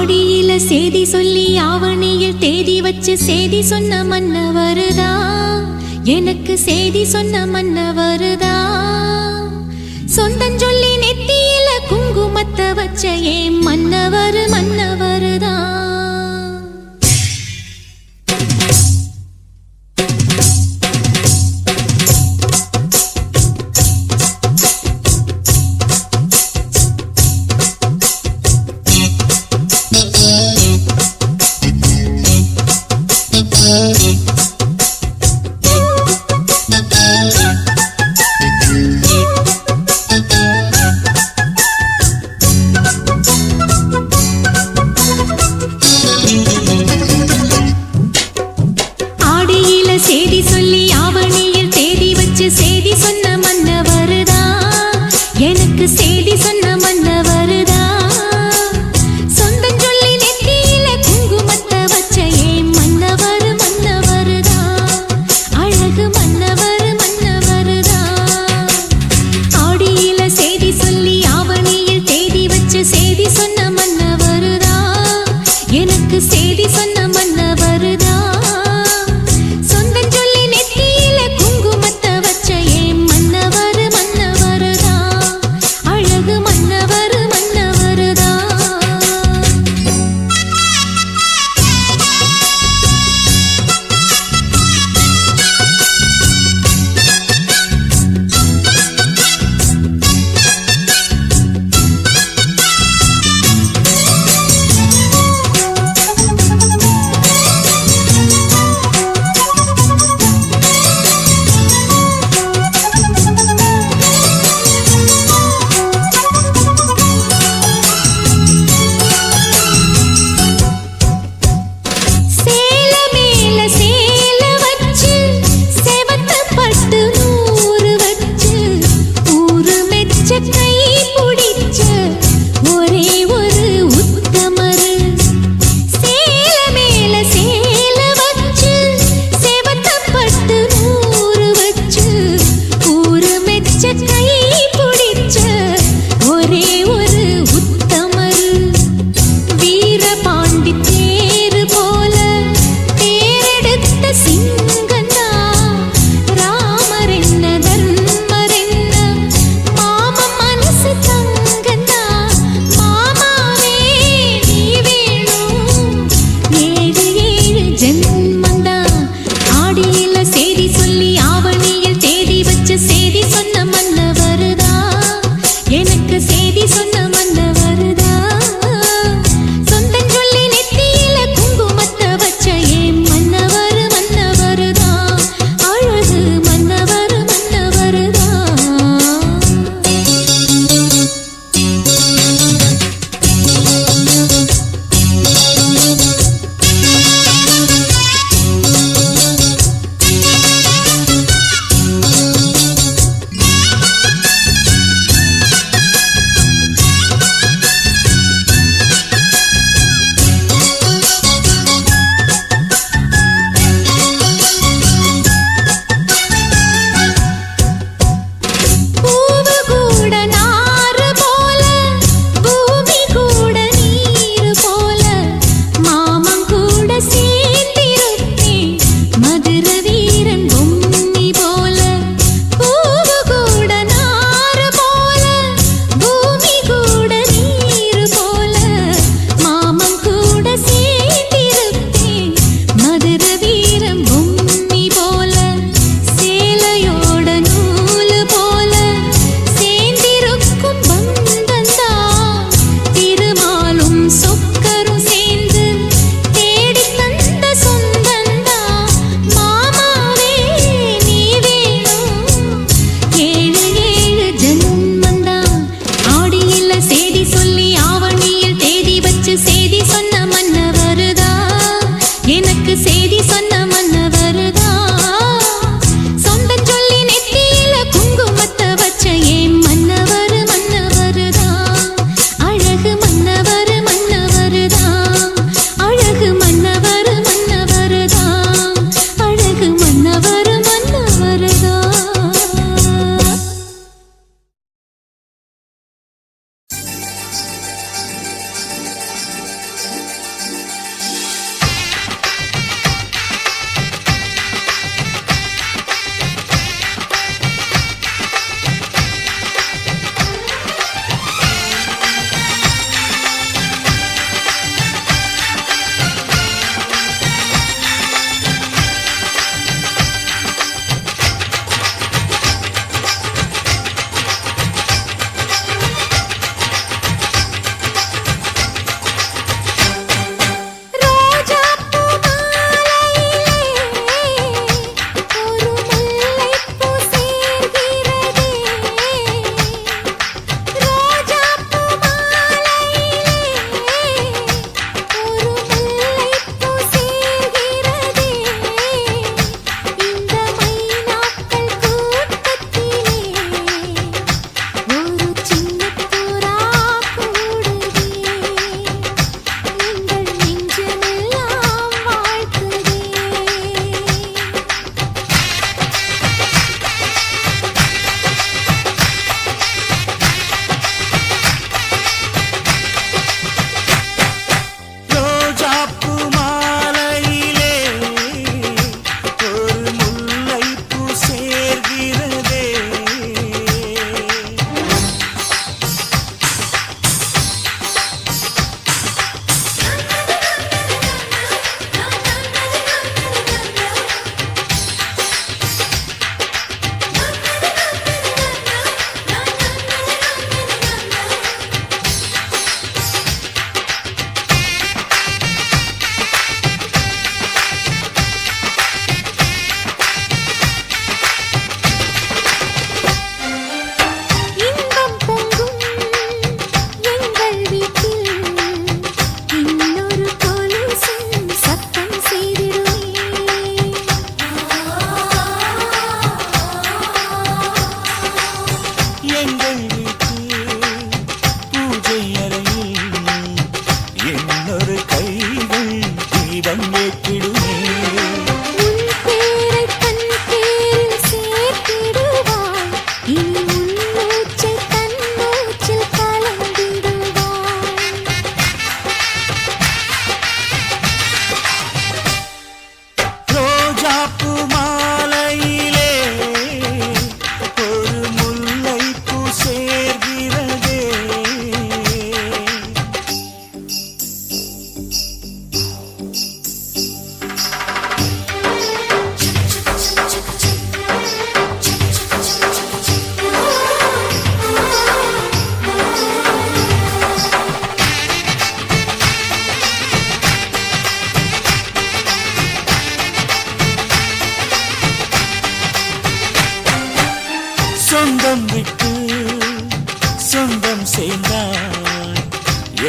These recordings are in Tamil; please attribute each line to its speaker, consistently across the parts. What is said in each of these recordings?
Speaker 1: ஆடியில சேதி சொல்லி ஆவணியில் தேதி வச்சு சேதி சொன்ன மன்னவருதா, எனக்கு சேதி சொன்ன மன்னவருதா. சொந்தஞ்சொல்லி நெத்தியில குங்குமத்தை வச்ச ஏன் மன்னவரு மன்னவருதா.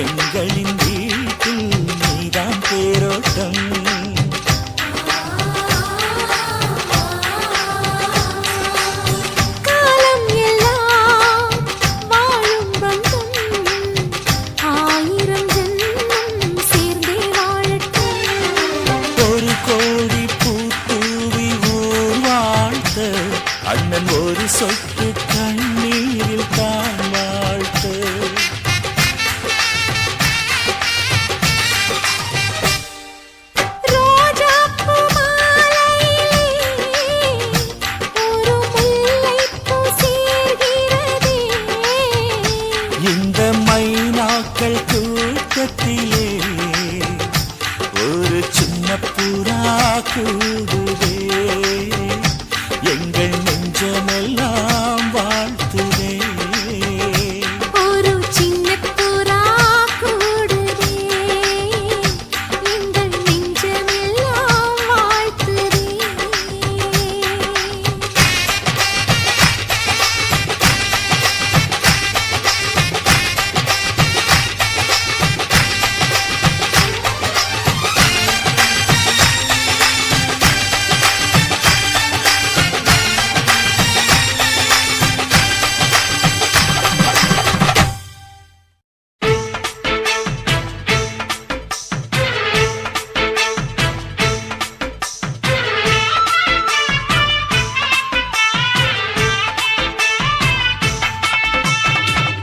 Speaker 2: எங்களின் வீட்டில் நீதான் தேரோட்டம். அண்ணன் ஒரு சொட்டு கண்ணீரில் தான் வாழ்த்து. இந்த மைனாக்கள் கூட்டத்திலே ஒரு சின்ன புறா கூடுதே. எங்கள் நெஞ்சமெல்லாம் வாழ்த்துதே.
Speaker 1: ஒரு சின்ன புறா கூடுதே. எங்கள் நெஞ்சமெல்லாம் வாழ்த்துதே.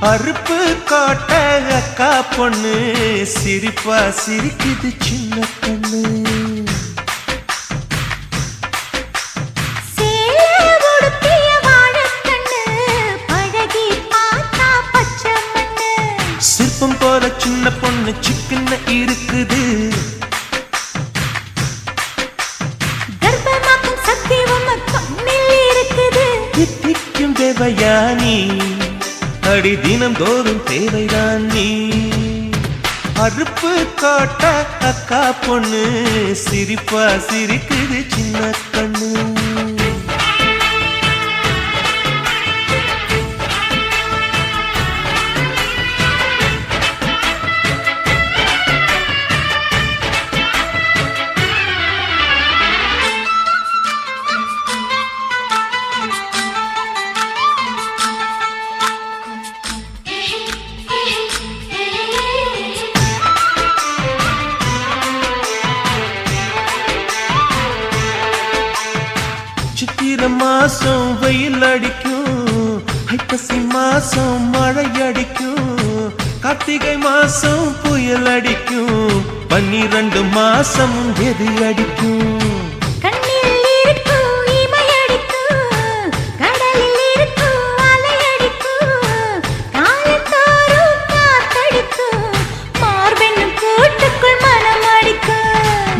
Speaker 2: அறுப்பு காட்ட அக்கா பொண்ணு சிரிப்பா சிரிக்குது சின்ன கண்ணு. சிற்பம் போல சின்ன பொண்ணு சிக்கன இருக்குது. தித்திக்கும் தேவயானி அடி தினம் தோறும் தேவைதான் நீ. அறுப்பு காட்ட அக்கா பொண்ணு சிரிப்பா சிரிக்குது சின்ன கண்ணு. சித்திரை மாசம் வெயில் அடிக்கும், ஐப்பசி மாசம் மழை அடிக்கும், கார்த்திகை மாசம் புயல் அடிக்கும், 12 மாசம் எது அடிக்கும்.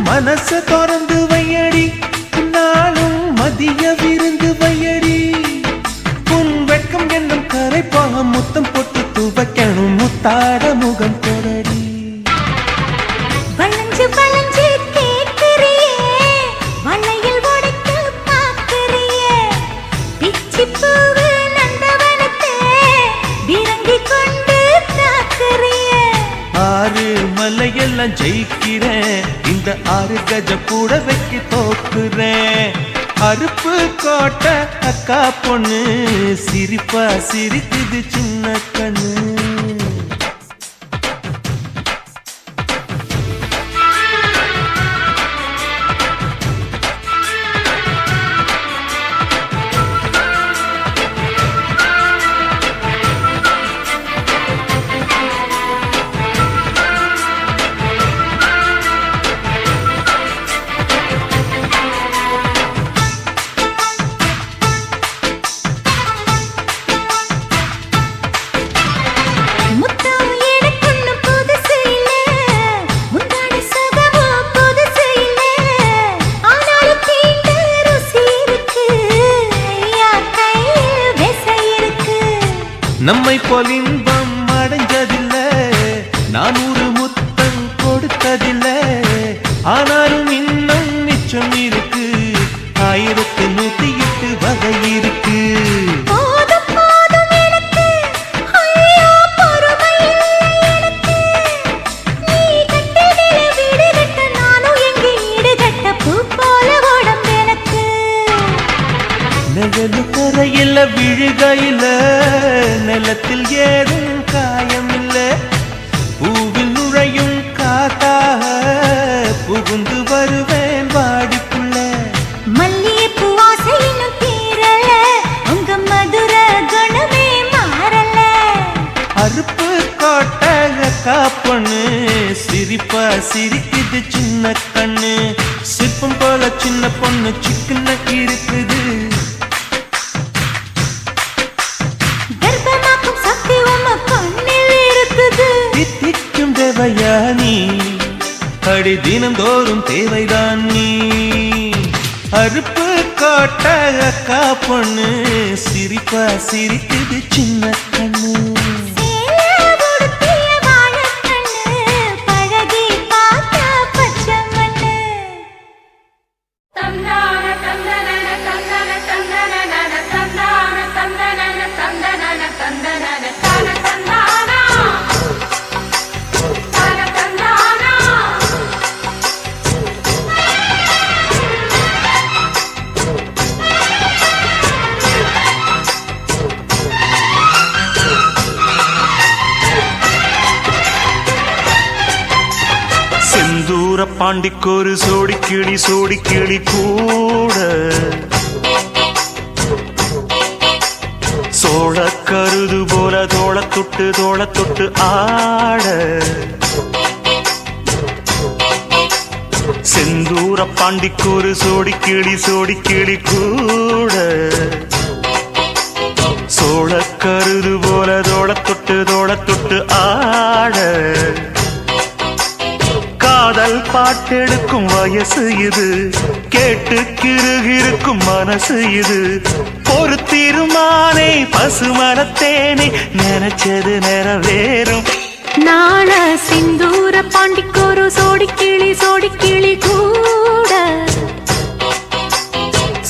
Speaker 2: மனச திறந்து வையடி, நாளும் மதிய விருந்து வையடி. உன் வெட்கம் என்னும் கரைப்பாக முத்தம் போட்டு துவைக்கணும், முத்தாட முகம் தொடடி.
Speaker 1: வளைஞ்சு வளைஞ்சு கேட்கிறியே, வளையல் உடைக்க பார்க்கிறியே. பிச்சி பூவு நந்தவனத்தே விரங்கி கொண்டு தாக்குறியே.
Speaker 2: 6 மலையெல்லாம் ஜெயிக்கிறேன், இந்த 6 கஜ கூட வைக்க தோக்குறேன். அறுப்பு காட்ட அக்கா பொண்ணு சிரிப்பா சிரிக்குது சின்ன கண்ணு. நம்மை போல் இன்பம் அடைஞ்சதில்லை, 400 முத்தம் கொடுத்ததில்லை. ஆனாலும் இன்னும் மிச்சம் இருக்கு, 1108 வகை இருக்கு. சிரிப்பா சிரிக்குது சின்ன கண்ணு. சிற்பம் போல சின்ன பொண்ணு சிக்கன இருக்குது.
Speaker 1: கர்ப்பமாக்கும் சக்தி உம்ம கண்ணில் இருக்குது.
Speaker 2: தித்திக்கும் தேவையா நீ, அடி தினந்தோறும் தேவைதான் நீ. அறுப்பு கோட்ட அக்கா பொண்ணு சிரிப்பா சிரிக்குது சின்ன கண்ணு.
Speaker 3: செந்தூர பாண்டிக்கொரு சோடி கிளி கூட சோழ கருது போல தோள தொட்டு ஆட. செந்தூர பாண்டிக்கொரு சோடி கிளி கூட சோழ கருது போல தோள தொட்டு ஆட. காதல் பாட்டெடுக்கும் வயசு இது, கேட்டு கிருகிருக்கும் மனசு இது. ஒரு தீர்மானே பசுமரத்தேனே நினைச்சது நிறைவேறும்.
Speaker 1: நாள சிந்தூர பாண்டிக்கொரு சோடி கிளி கூட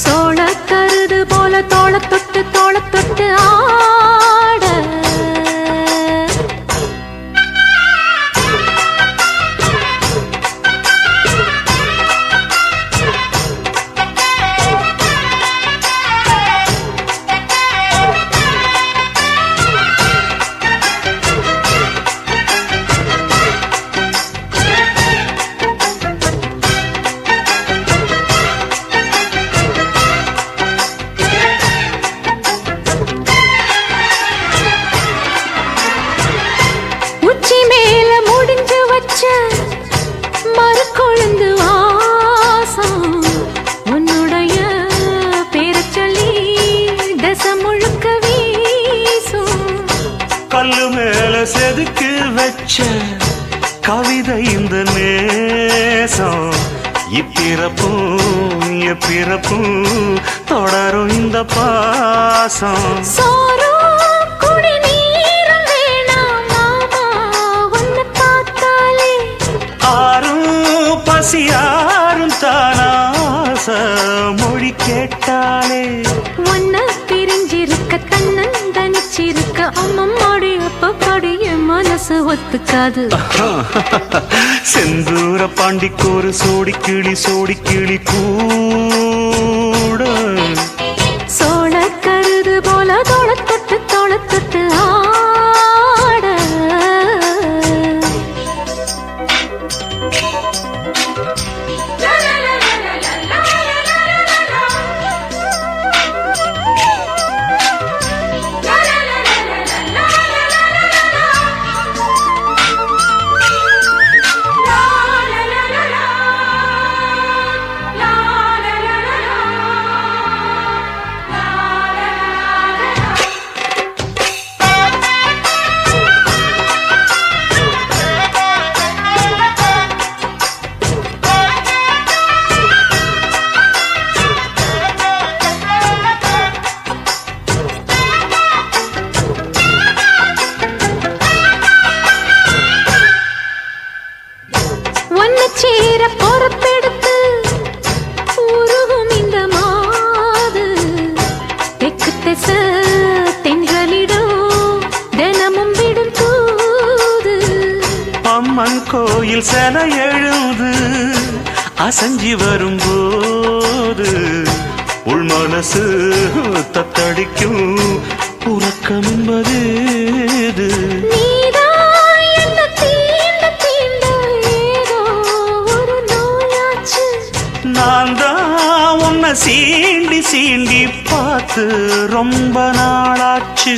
Speaker 1: சோழ கருது போல தோள தொட்டு ஆட. மறுக்கொழுந்து வாசம் உன்னுடைய பேரச் சொல்லி தசம் முழுக்க வீசும்.
Speaker 3: கல்லு மேல செதுக்கு வச்ச கவிதை இந்த நேசம். இப்பிறப்பும் எப்பிறப்பும் தொடரும் இந்த பாசம்.
Speaker 1: சோறும் குடிநீரும் வேணாம் மாமா உன்னை பார்த்தாலே.
Speaker 3: ஆறும் பசியாரும் தானாச மொழி கேட்டாலே.
Speaker 1: உன்னை பிரிஞ்சிருக்க தன்னந்தனிச்சிருக்க அம்மம்மாடி அப்பப்படி என் மனசு ஒத்துக்காது.
Speaker 3: செந்தூர பாண்டிக்கொரு சோடி கிளி கூட
Speaker 1: சோழ கருது போல தோள தொட்டு ஆட. சேர பொறுப்பெடுத்து உருகும் இந்த மாது. தெற்கு திச தென்றலிடும் தினமும் விடும் தூது.
Speaker 3: அம்மன் கோயில் சிலை எழுது அசஞ்சி வரும்போது உள் மனசு தத்தடிக்கும். உறக்கம் என்பது நான் தான் உன்னை சீண்டி பார்த்து ரொம்ப நாளாச்சு.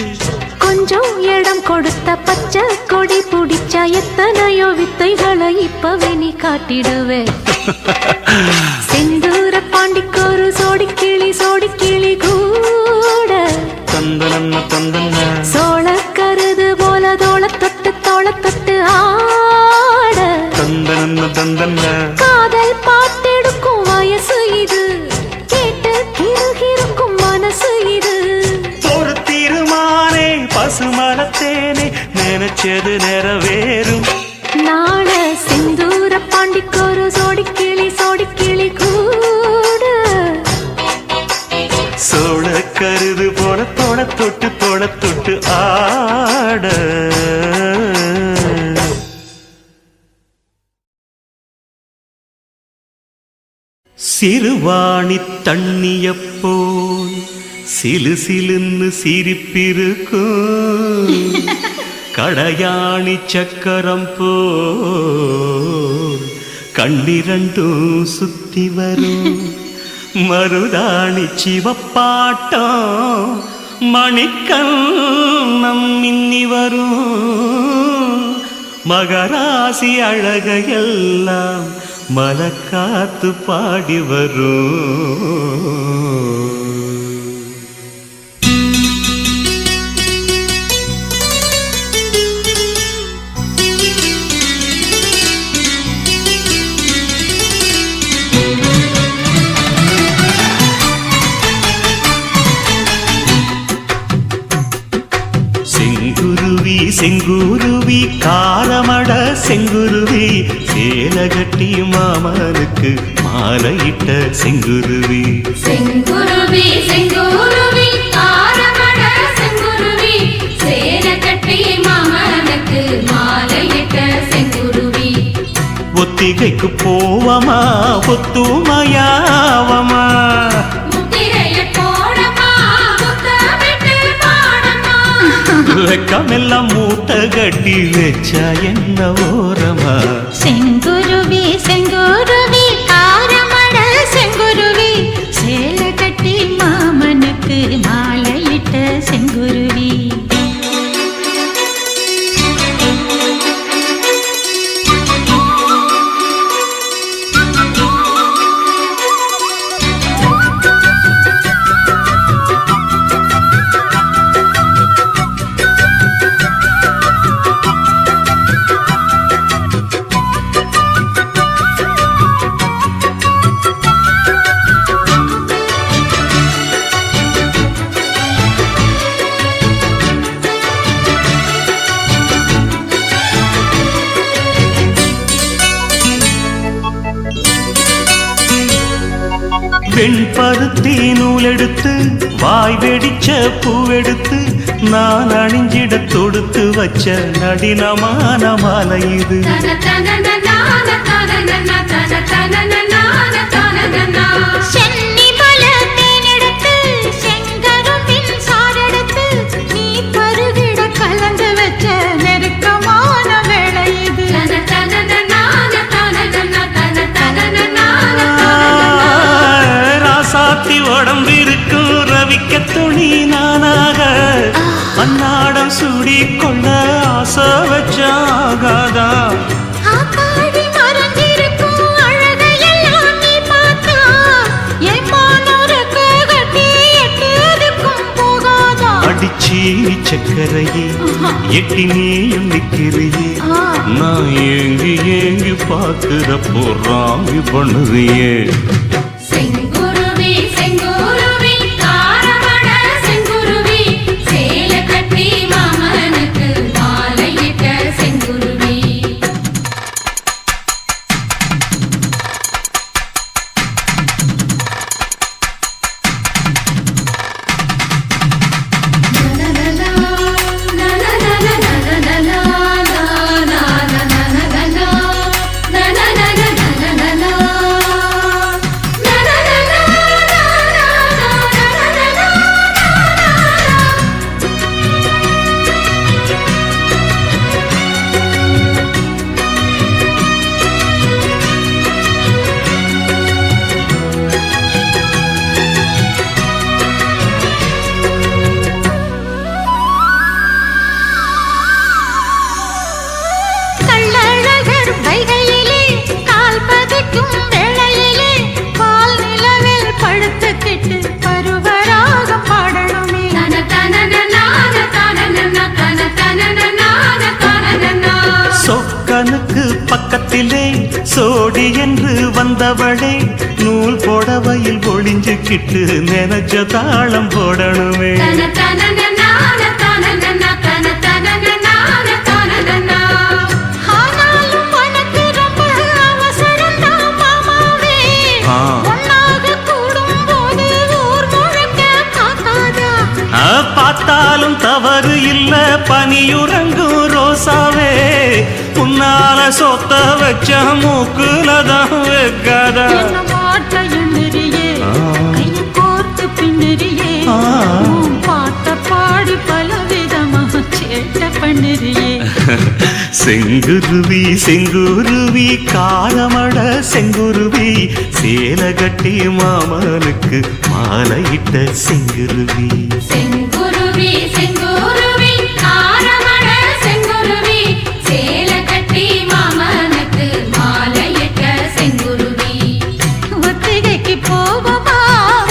Speaker 1: கொஞ்சம் இடம் கொடுத்த பச்சை கொடி பிடிச்சா எத்தனையோ வித்தைகளை இப்பவே நீ காட்டிடுவே செந்தூர பாண்டிக்கொரு சோடி கிளி கூட
Speaker 3: தந்தன தந்தன
Speaker 1: சோழ கருது போல தோள தொட்டு ஆட
Speaker 3: தந்தன தந்தன
Speaker 1: காதல் பார்த்தெடுக்கும் வயசு இது கேட்டு கிருகிருக்கும் மனசு இது
Speaker 3: ஒரு தீர்மானே பசுமரத்தேனே நினைச்சது நிறைவேறும்
Speaker 1: நாள செந்தூர பாண்டிக்கொரு சோடி கிளி கூட
Speaker 3: சோழ கருது போல தோள தொட்டு ஆட சிறுவாணி தண்ணியப்போல் சிலு சிலுன்னு சிரிப்பிருக்கும் கடையாணி சக்கரம் போல் கண்ணிரண்டும் சுத்தி வரும் மருதாணி சிவப்பாட்டம் மணிக்கண்ணம் மின்னி வரும் மகராசி அழகையெல்லாம் மலக்காத்து பாடி வரும் செங்குருவி காரமட செங்குருவி சேலகட்டி மாமனுக்கு மாலையிட்ட செங்குருவி
Speaker 1: செங்குருவி செங்குருவி காரமட செங்குருவி சேலகட்டி மாமனுக்கு மாலையிட்ட செங்குருவி
Speaker 3: ஒத்திகைக்கு போவமா ஒத்துமையாவமா வெக்கமெல்லாம் மூட்டை கட்டி வச்சா என்ன ஓரமா
Speaker 1: செங்குருவி செங்குருவி காரமட செங்குருவி சேல கட்டி மாமனுக்கு மாலையிட்ட செங்குருவி
Speaker 3: வெண்பருத்தி நூலெடுத்து வாய் வெடிச்ச பூவெடுத்து நான் அணிஞ்சிட தொடுத்து வச்ச நடினமான மாலை இது உடம்பிருக்கும் ரவிக்க துணி நானாக அன்னாடம் சூடி கொள்ள ஆசை வச்சாகாதா அடிச்சி சக்கரையே எட்டி நீயும் நிக்கிறியே நான் ஏங்கி ஏங்கி பார்க்கிறப்போ ராங்கி பண்ணுறியே தொட்டிலே சோடி என்று வந்தவளே நூல் போடவையில் ஒளிஞ்சுக்கிட்டு நினைச்ச தாளம் போடணுமே. பார்த்தாலும் தவறு இல்ல பனியுறங்கும் ரோசாவே உன்னால சொத்த வச்ச மூக்குலதான் வைக்காதா.
Speaker 1: பாடி பல விதமாக சேட்ட பண்ணுறியே.
Speaker 3: செங்குருவி செங்குருவி காலமட செங்குருவி சேல கட்டி மாமனுக்கு மாலையிட்ட செங்குருவி.
Speaker 1: செங்குருவி செங்குருவி காரமட செங்குருவி சேல கட்டி மாமனுக்கு மாலையிட்ட செங்குருவி. ஒத்திகைக்கு போவமா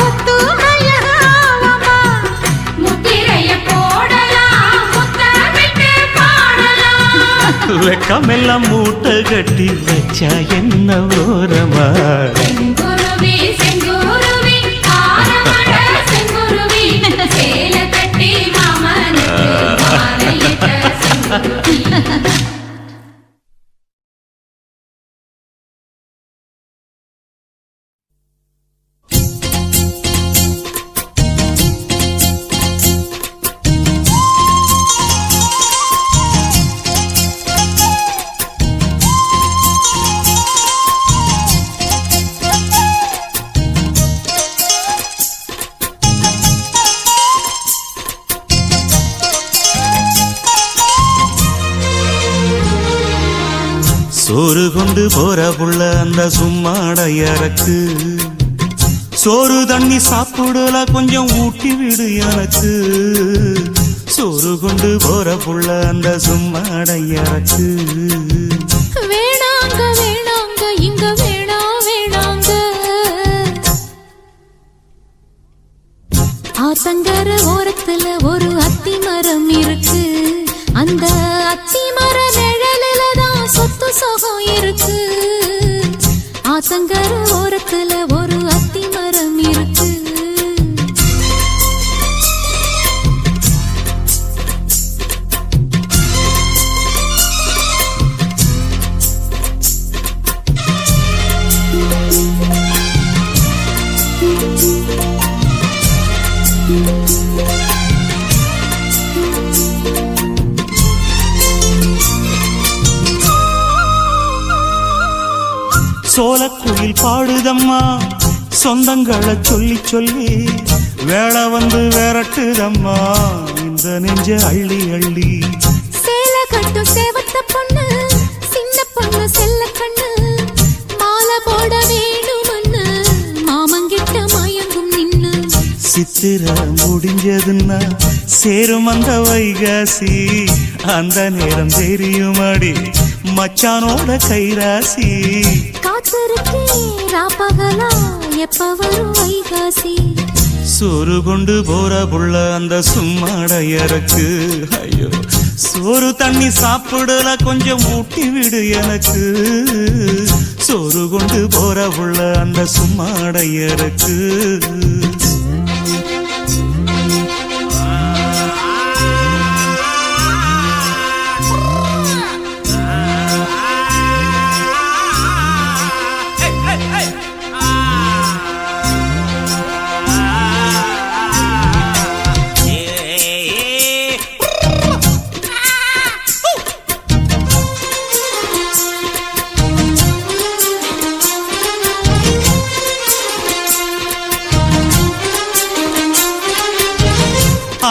Speaker 1: ஒத்துமையாவமா முத்திரைய போடலாம் முத்தமிட்டு பாடலாம்.
Speaker 3: வெக்கமெல்லாம் மூட்டை கட்டி வச்சா என்ன ஓரமா.
Speaker 1: செங்குருவி செங்குருவி காரமட செங்குருவி சேல கட்டி மாமனுக்கு மாலையிட்ட செங்குருவி.
Speaker 3: சோறு கொண்டு போற புள்ள அந்த சும்மாடையறக்கு சோறு தண்ணி சாப்பிடல கொஞ்சம் ஊட்டி விடு எனக்கு. சோறு கொண்டு போற புள்ள அந்த சும்மாடையறக்கு.
Speaker 1: வேணாங்க வேணாங்க இங்க வேணா வேணாங்க. ஆத்தங்கர ஓரத்துல ஒரு அத்தி மரம் இருக்கு. அந்த அத்தி மர நிழலில தான் சொத்து சுகம் இருக்கு. ஆத்தங்கர ஓரத்துல ஒரு அத்தி மரம் இருக்கு.
Speaker 3: சோலக்குயில் பாடுதம்மா சொந்தங்களை சொல்லி சொல்லி வேளை வந்து விரட்டுதம்மா இந்த நெஞ்ச அள்ளி அள்ளி.
Speaker 1: சேல கட்டும் சேவத்த பொண்ணு சின்ன பொண்ணு செல்ல கண்ணு மாலை போட வேணுமண்ணு மாமங்கிட்ட மயங்கும் நின்னு.
Speaker 3: சித்திர முடிஞ்சதுன்னா சேரும் அந்த வைகாசி அந்த நேரம் தெரியுமாடி மச்சானோட கைராசி.
Speaker 1: காத்திருக்கே ராப்பகலா எப்ப வரும் வைகாசி.
Speaker 3: சோறு கொண்டு போற புள்ள அந்த சும்மாடையறக்கு. ஐயோ சோறு தண்ணி சாப்பிடல கொஞ்சம் ஊட்டி விடு எனக்கு. சோறு கொண்டு போற புள்ள அந்த சும்மாடையறக்கு.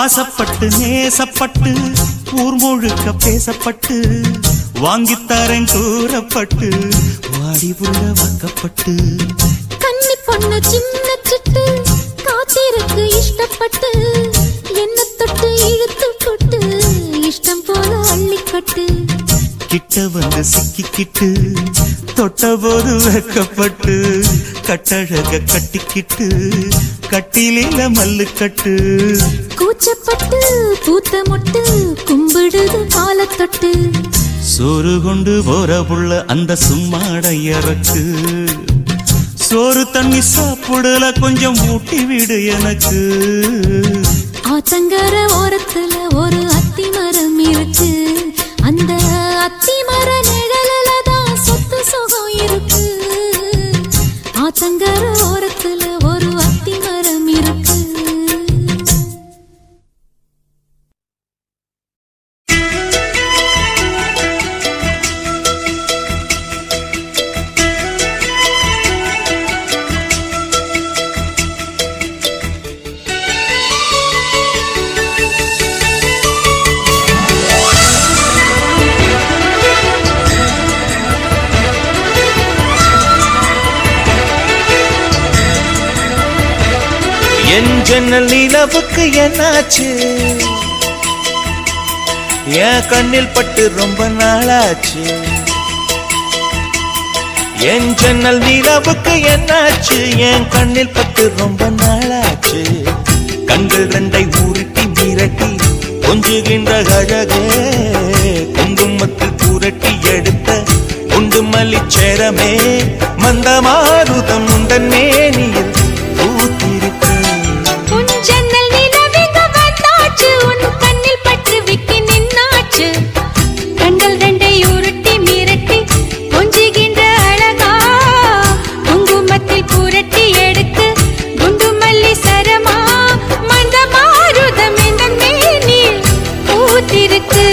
Speaker 3: ஆசப்பட்டு நேசப்பட்டு ஊர் முழுக்க பேசப்பட்டு வாங்கித்தாரன் கூறப்பட்டு வாடி புள்ள வாக்கப்பட்டு.
Speaker 1: கன்னி பொண்ணு சின்ன சிட்டு காத்திருக்கு இஷ்டப்பட்டு என்ன தொட்டு இழுத்து கொட்டு இஷ்டம் போல அள்ளிக்கட்டு.
Speaker 3: கிட்ட வந்து சிக்கிக்கிட்டு தொட்ட போது வெக்கப்பட்டு கட்டழக கட்டிக்கிட்டு கட்டிலில மல்லு கட்டு
Speaker 1: கூச்சப்பட்டு பூத்த முட்டு கும்பிடுது காலத்தொட்டு
Speaker 3: சோறு கொண்டு போற புள்ள அந்த சும்மாட இறக்கு சோறு தண்ணி சாப்பிடல கொஞ்சம் ஊட்டி விடு எனக்கு
Speaker 1: ஆத்தங்கர ஓரத்துல ஒரு அத்தி மரம் இருக்கு அந்த அத்தி மர நிழலில தான் சொத்து சுகம் இருக்கு ஆத்தங்கர ஓரத்துல ஒரு அத்தி மரம் இருக்கு
Speaker 2: என் ஜன்னல் நிலவுக்கு என்னாச்சு என் கண்ணில் பட்டு ரொம்ப நாளாச்சு என் ஜன்னல் நிலவுக்கு என்னாச்சு என் கண்ணில் பட்டு ரொம்ப நாளாச்சு கண்கள் ரெண்டை உருட்டி மிரட்டி கொஞ்சுகின்ற அழகே குங்குமத்தில் புரட்டி எடுத்த குண்டு மல்லிச்சேரமே மந்தமாருதம் உண்டன் மேனியில் பூத்திருக்க
Speaker 1: கண்கள் ரெண்டை உருட்டி மிரட்டி கொஞ்சுகின்ற அழகா குங்குமத்தில் புரட்டி எடுத்து குண்டு மல்லி சரமா மந்த மாருதம் இந்த மேனில் பூத்திருக்கு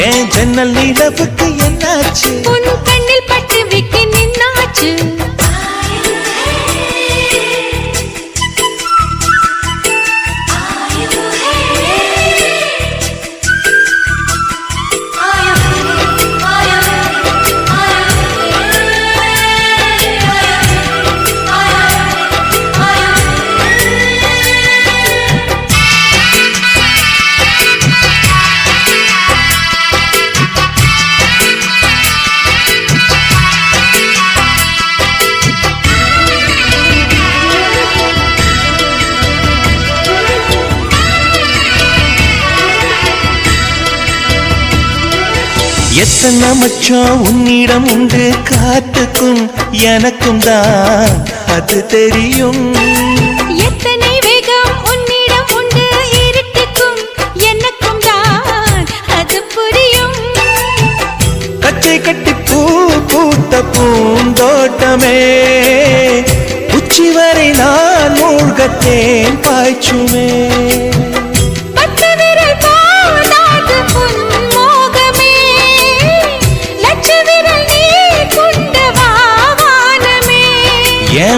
Speaker 2: என் ஜன்னல் நிலவுக்கு என்னாச்சு
Speaker 1: உன் கண்ணில் பட்டு விட்டு நின்னாச்சு
Speaker 2: எத்தனை மச்சம் உன்னிடம் உண்டு காத்துக்கும் எனக்கும் தான் அது தெரியும்
Speaker 1: எத்தனை வேகம் உன்னிடம் உண்டு இருட்டுக்கும் எனக்கும் தான் அது புரியும்
Speaker 2: கச்சை கட்டி பூ பூத்த பூந்தோட்டமே உச்சி வரை நான் மூழ்கத்தேன் பாய்ச்சுமே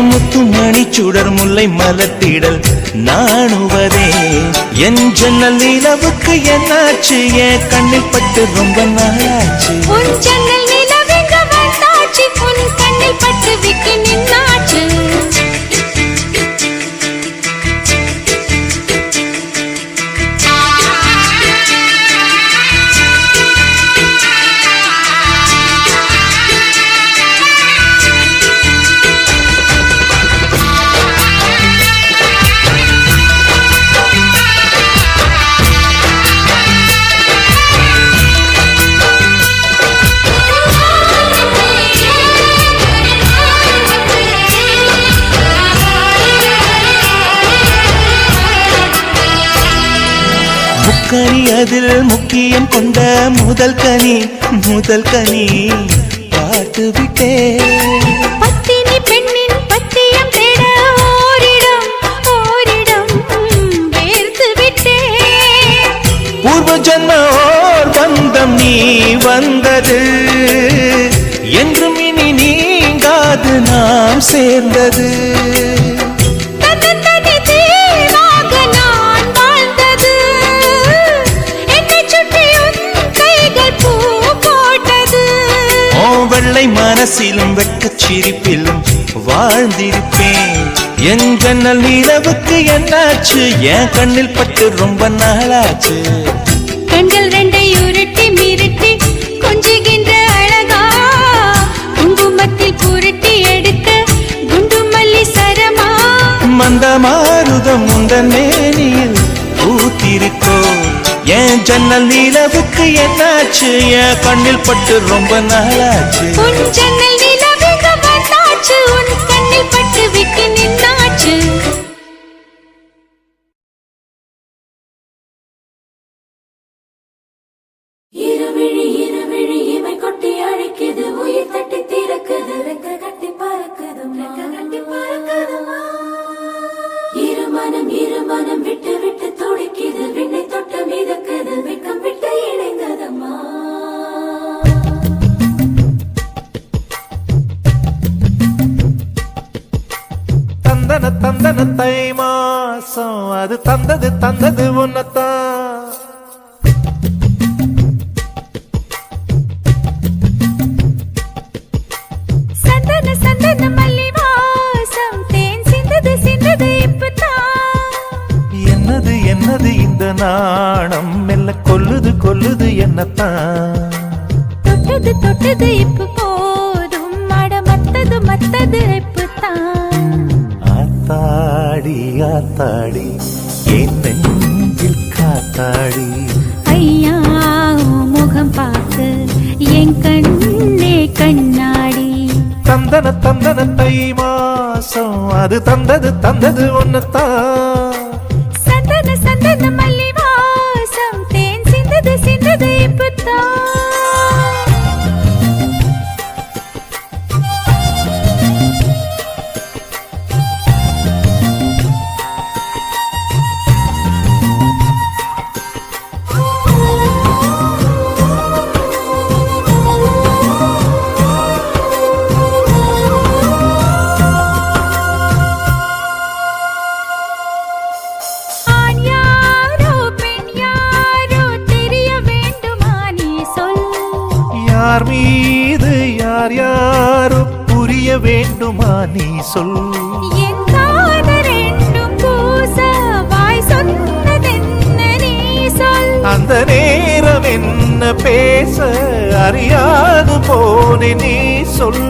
Speaker 2: முத்துமணி சுடர் முல்லை மலத்திடல் நாணுவதே என் ஜன்னல் நிலவுக்கு என்னாச்சு என் கண்ணில் பட்டு ரொம்ப நாளாச்சு
Speaker 1: உன் ஜன்னல் நிலவெங்க வந்தாச்சு உன் கண்ணில் பட்டு விட்டு நின்னாச்சு
Speaker 2: முக்கனி அதில் முக்கியம் கொண்ட முதல் கனி பார்த்து விட்டே
Speaker 1: பத்தினி பெண்ணின் பத்தியம் தேட ஓரிடம் வேர்த்து விட்டே
Speaker 2: பூர்வ ஜன்ம ஓர் பந்தம் நீ வந்தது என்றும் இனி நீங்காது நாம் சேர்ந்தது வெள்ளை மனசிலும் வெட்கச் சிரிப்பிலும் வாழ்ந்திருப்பேன் என் ஜன்னல் நிலவுக்கு என்னாச்சு என் கண்ணில் பட்டு ரொம்ப நாளாச்சு
Speaker 1: கண்கள் ரெண்டை உருட்டி மிரட்டி கொஞ்சுகின்ற அழகா குங்குமத்தில் புரட்டி எடுக்க குண்டு
Speaker 2: அந்த மாருதம் உந்தன் மேனியில் பூத்திருக்கோ என் ஜன்னல் நிலவுக்கு என்னாச்சு என் கண்ணில் பட்டு ரொம்ப நாளாச்சு
Speaker 1: உன் ஜன்னல் நிலவுக்கு வந்தாச்சு உன் கண்ணில் பட்டு விட்டு நின்னாச்சு
Speaker 4: இருவிழி இமை கொட்டி அழைக்குது உயிர் தட்டி திறக்குது ரெக்க கட்டி பறக்குதுமா இருமனம் விட்டு விட்டு துடிக்குது விண்ணை தொட்டு மிதக்குது வெக்கம் விட்டு இணைந்ததம்மா
Speaker 2: தந்தன தந்தன தை மாசம் அது தந்தது உன்னத்தான்
Speaker 1: சந்தன சந்தன மல்லி வாசம் தேன் சிந்தது இப்பதான்
Speaker 2: என்னது இந்த நாணம் மெல்ல கொல்லுது என்னத்தான்
Speaker 1: தொட்டது இப்ப போதும் மட மத்தது இப்பதான்
Speaker 2: ஆத்தாடி என் நெஞ்சில் காத்தாடி
Speaker 1: ஐயா உன் முகம் பார்த்து என் கண்ணே கண்ணாடி
Speaker 2: தந்தன தை மாசம் அது தந்தது ஒன்னத்தான்
Speaker 1: சந்தன சந்தன மல்லி வாசம் தேன் சிந்தது இப்பதான்
Speaker 2: யார் மீது யாரோ புரிய வேண்டுமா நீ சொல்
Speaker 1: என் காதல் ரெண்டும் பூச வாய் சொன்னதென்ன நீ சொல்
Speaker 2: அந்த நேரம் என்ன பேச அறியாது போனே நீ சொல்